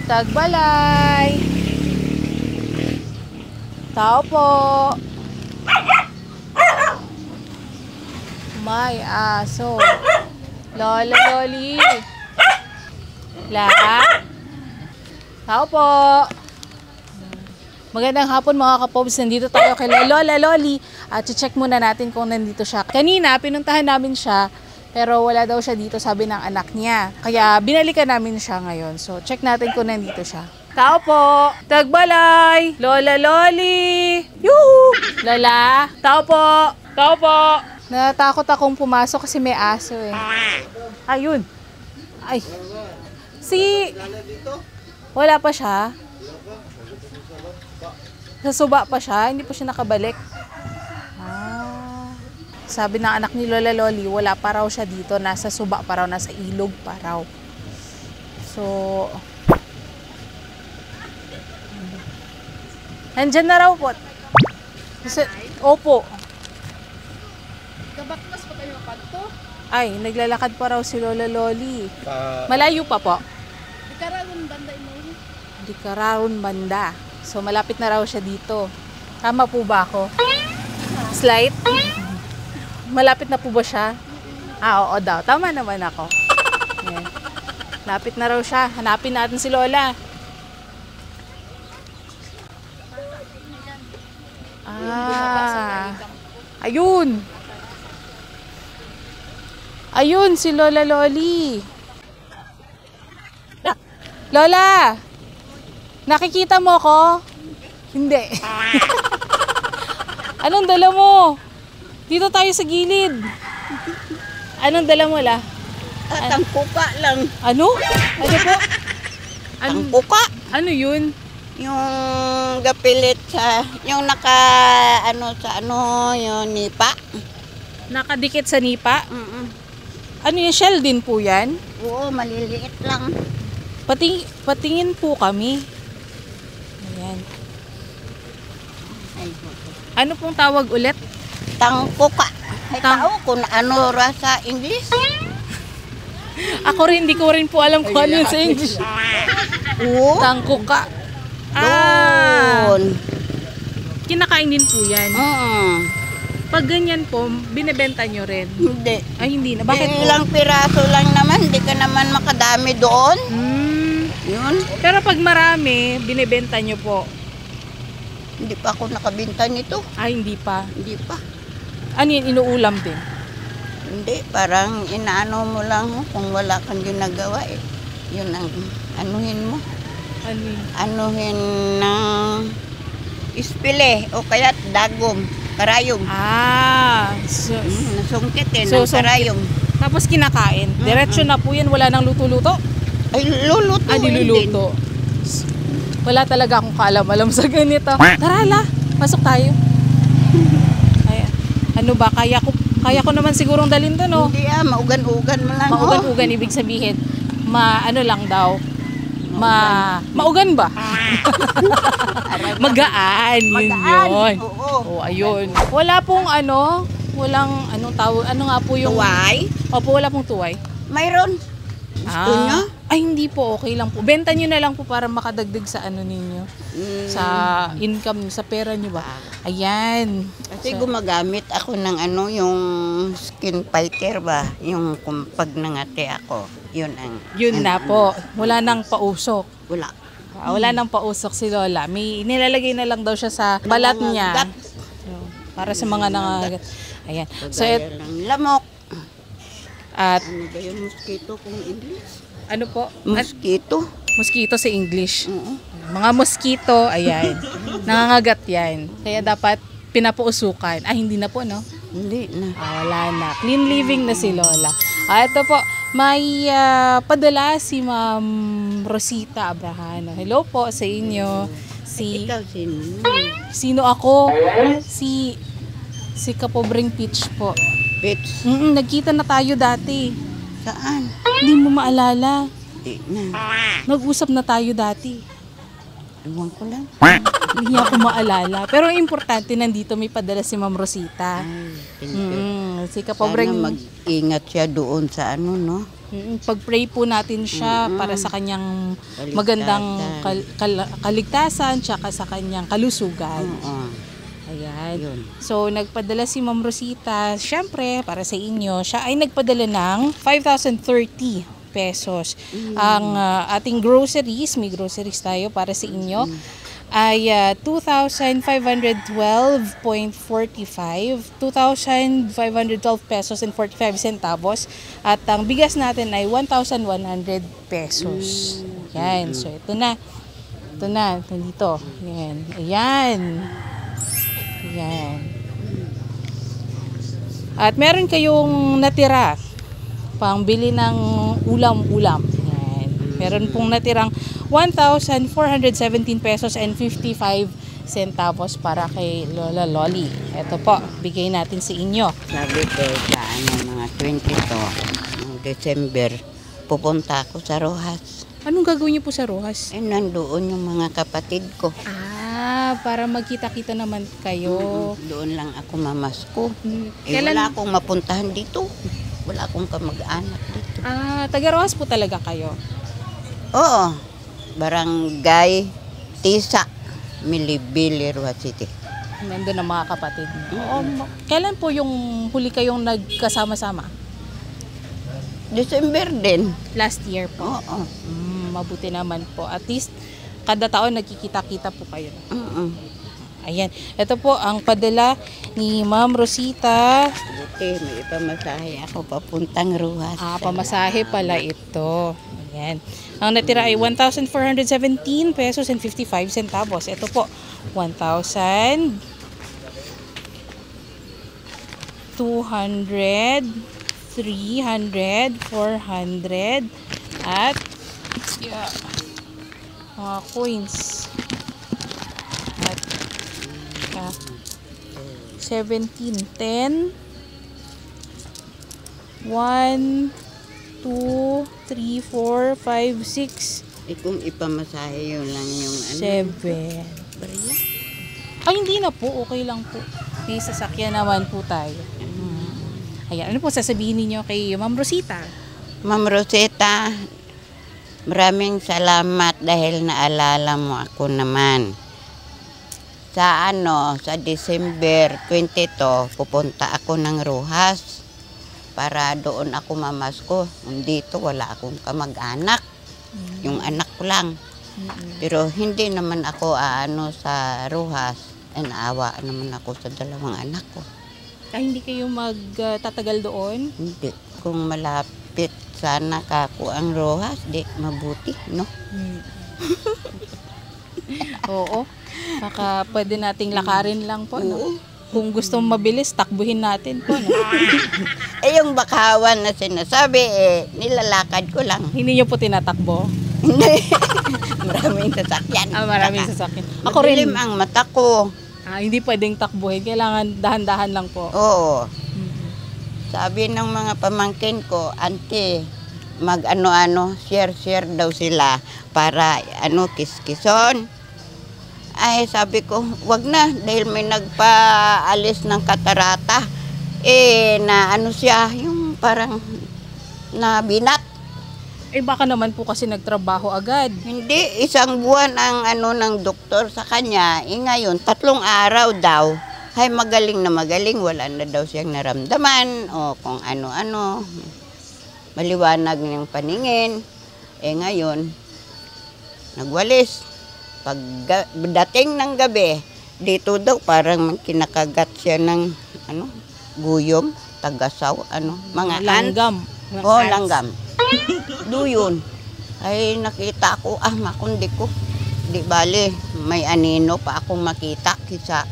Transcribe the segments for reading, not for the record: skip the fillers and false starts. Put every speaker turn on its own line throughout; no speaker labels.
Tagbalay. Tao po. May aso. Lola Loli. La. Tao po. Magandang hapon mga kapobs. Nandito tayo kay Lola Loli. At check muna natin kung nandito siya. Kanina, pinuntahan namin siya. Pero wala daw siya dito, sabi ng anak niya. Kaya binalikan namin siya ngayon. So, check natin kung nandito siya. Tao po! Tagbalay! Lola Loli! Yuhu! Lola! Tao po! Tao po! Natatakot akong pumasok kasi may aso eh. Ayun! Ay! Wala pa siya? Sa suba pa siya? Hindi pa siya nakabalik? Sabi ng anak ni Lola Loli, wala pa raw siya dito. Nasa suba pa raw, nasa ilog pa raw. So, nandyan na raw po. Opo.
Kabaklas pa kayo kanto?
Ay, naglalakad pa raw si Lola Loli. Malayo pa po.
Di kararon banda mo?
Di kararon banda. So, malapit na raw siya dito. Tama po ba ako? Slight? Malapit na po ba siya? Oo daw. Tama naman ako. Yan. Lapit na raw siya. Hanapin natin si Lola. Ayun. Ayun si Lola Loli. Lola! Nakikita mo ko? Hindi. Anong dala mo? Dito tayo sa gilid. Anong dala mo, La?
Tangkuka lang.
Ano? Ano po?
Tangkuka?
Ano yun?
Yung gapilit sa, yung yung nipa.
Nakadikit sa nipa?
Mm-mm.
Ano yung shell din po yan?
Oo, maliliit lang.
Patingin po kami. Ayan.
Ay,
Ano pong tawag ulit?
tangkuka. Ay, tao kung ano ra sa English.
Ako rin, hindi ko rin po alam kung ano yun sa English.
Oo.
Tangkuka.
Doon.
Kinakain din po yan. Pag ganyan po, binebenta nyo rin.
Hindi.
Ay, hindi na. Bakit po?
Ilang piraso lang naman, hindi ka naman makadami doon. Yun.
Pero pag marami, binebenta nyo po.
Hindi pa ako nakabinta nito.
Ay, hindi pa.
Hindi pa.
Ano yun, inuulam din?
Hindi, parang inaano mo lang kung wala kang ginagawa eh. Yun ang anuhin mo.
Ano yun?
Anuhin ng ispile o kaya dagom, karayom.
So,
Nasungkitin
So,
ng karayom.
tapos kinakain. Diretso na po yan, wala nang luto-luto.
Ay, lulutuin din.
Niluluto. Wala talaga akong kaalam-alam sa ganito. Tara, La, pasok tayo. Ay, ano ba, kaya ko naman sigurong dalhin to, no?
Hindi maugan-ugan mo lang.
Maugan-ugan, ibig sabihin, ano lang daw, maugan ba? Magaan, yun yun.
Oo.
Ayun. Wala pong walang anong tawag, ano nga po yung...
Tuway?
Opo, wala pong tuway.
Mayroon. Gusto nyo?
Ay, hindi po, okay lang po. Benta nyo na lang po para makadagdag sa ano ninyo. Sa income, sa pera nyo ba? Ayan.
Kasi gumagamit ako ng yung skin fighter ba? Yung pag nangati ako. Yun ang...
Yun na po. Wala nang pausok.
Wala.
Wala nang pausok si Lola. May nilalagay na lang daw siya sa balat niya. Para sa mga nangangagat. Ayan. So,
ng lamok.
at
Ano ba yung mosquito kung English?
ano po?
Mosquito?
Mosquito sa English.
Oo.
Mga mosquito, ayan. Nangangagat yan. Kaya dapat pinapausukan. Hindi na po, no?
Hindi na.
Wala na. Clean living na si Lola. Ito po, may padala si Ma'am Rosita Abrahano. Hello po sa inyo.
Ikaw sino?
Sino ako? Si Kapobreng Peach po.
Pets?
Nagkita na tayo dati.
Saan?
Hindi mo maalala.
Hindi na.
Nag-usap na tayo dati.
Iwan ko lang.
Hindi ako maalala. Pero ang importante, nandito may padala si Ma'am Rosita.
Ay, thank you.
Si Kapobreng...
Sana mag-ingat siya doon sa no?
Pag-pray po natin siya para sa kanyang magandang kaligtasan tsaka sa kanyang kalusugan.
Oo.
Ayan.
Yun.
So, nagpadala si Ma'am Rosita, syempre, para sa inyo, siya ay nagpadala ng 5,030 pesos. Ang ating groceries, may groceries tayo para sa inyo, ay 2,512.45, 2,512 pesos and 45 centavos. At ang bigas natin ay 1,100 pesos. Yan. So, ito na. Ito na. Nandito. Yan. Ayan. Yan. At meron kayong natira pangbili ng ulam-ulam. Yan. Meron pong natirang 1,417 pesos and 55 centavos para kay Lola Loli. Ito po, bigay natin sa inyo.
Sabi ko sa mga 22 ng December, pupunta ako sa Rojas.
Anong gagawin niyo po sa Rojas?
Nandoon yung mga kapatid ko.
Para magkita-kita naman kayo.
Doon lang ako mamasko.
Kailan-
Wala akong mapuntahan dito. Wala akong kamag-anak dito.
Taga Rojas po talaga kayo.
Oo. Barangay Tisa, Milibili, Rojas City.
Nandun ang mga kapatid. Kailan po yung huli kayong nagkasama-sama?
December din.
Last year po.
Oo.
Mabuti naman po. At least, kada taon nagkikita-kita po kayo. Ayan. Ito po ang padala ni Ma'am Rosita.
Buti, may ipamasahe ako papuntang Rojas.
Pamasahe pala ito. Ayan. Ang natira ay 1,417 pesos and 55 centavos. Ito po, 1,200, 300, 400, at mga coins. At 17, 10, 1, 2, 3, 4, 5, 6,
Kung ipamasahe yun lang yung
7. Ay, hindi na po. Okay lang po. May sasakyan naman po tayo. Ayan. Ano po sasabihin niyo kay Ma'am Rosita?
Ma'am Rosita, maraming salamat dahil naalala mo ako naman. Sa December 22, pupunta ako ng Rojas para doon ako mamasko. Dito wala akong kamag-anak. Yung anak ko lang. Pero hindi naman ako sa Rojas. Naawa naman ako sa dalawang anak ko.
Hindi kayo magtatagal doon?
Hindi. Kung malapit sana kako ang Rojas, di mabuti, no?
Oo. Baka pwede nating lakarin lang po, no? Kung gusto mabilis, takbuhin natin po, no?
Yung bakawan na sinasabi, nilalakad ko lang.
Hindi niyo po tinatakbo?
Hindi. Maraming sasakyan.
Maraming sasakyan. Ako
Madilim
rin.
ang mata ko.
Hindi pwedeng takbuhin. Kailangan dahan-dahan lang po.
Oo. Sabi ng mga pamangkin ko, auntie, share daw sila para kiskison. Ay, sabi ko, wag na dahil may nagpaalis ng katarata. Siya, yung parang nabinat.
Baka naman po kasi nagtrabaho agad.
Hindi, 1 buwan ang ng doktor sa kanya. Ngayon, 3 araw daw. Ay, magaling na magaling. Wala na daw siyang naramdaman. O kung ano-ano. Maliwanag ng paningin. Ngayon, nagwalis. Pagdating ng gabi, dito daw parang kinakagat siya ng guyom, tagasaw, mga
Langgam.
langgam. Doon. Ay nakita ko, makundi ko. Di bali, may anino pa akong makita kisa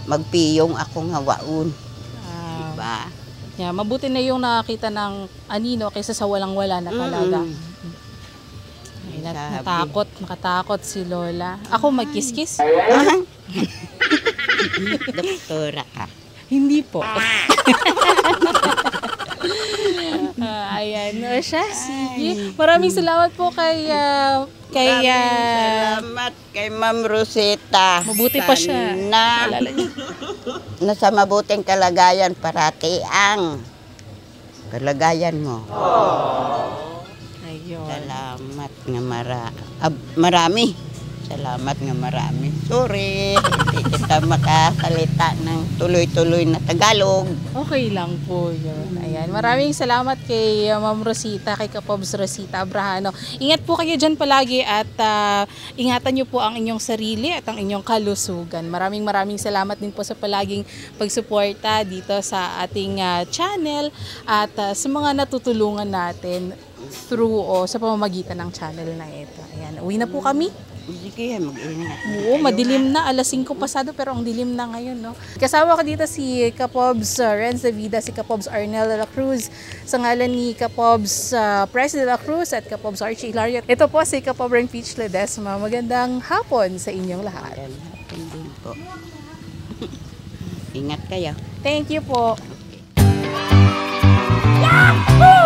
magpiyong akong hawaon. Diba?
Yeah, mabuti na yung nakakita ng anino kaysa sa walang-wala na talaga. Ay, nakatakot si Lola. Ako magkiskis?
Doktora ka.
Hindi po. Ayan. Siya, sige. Maraming salamat po kay
Salamat kay Ma'am Rosita.
Mabuti pa siya.
Nasa mabuting kalagayan parati ang kalagayan mo.
Ayun.
Salamat nga marami. Salamat nga marami. Sorry, hindi kita makasalita ng tuloy-tuloy na Tagalog.
Okay lang po yun. Ayan. Maraming salamat kay Ma'am Rosita, kay Kapobs Rosita Abrahano. Ingat po kayo dyan palagi at ingatan nyo po ang inyong sarili at ang inyong kalusugan. Maraming salamat din po sa palaging pagsuporta dito sa ating channel at sa mga natutulungan natin through o sa pamamagitan ng channel na ito. Ayan. Uwi na po kami.
Sige, mag-ingat.
Oo, madilim na. Alas 5 pasado pero ang dilim na ngayon, no? Kasama ko dito si Kapobs Renz Davida, si Kapobs Arnel de la Cruz, sa ngalan ni Kapobs Press de la Cruz at Kapobs Archie Hilario. Ito po si Kapobrang Peach Ledesma. Magandang hapon sa inyong lahat.
Hapon din po. Ingat kayo.
Thank you po. Yahoo!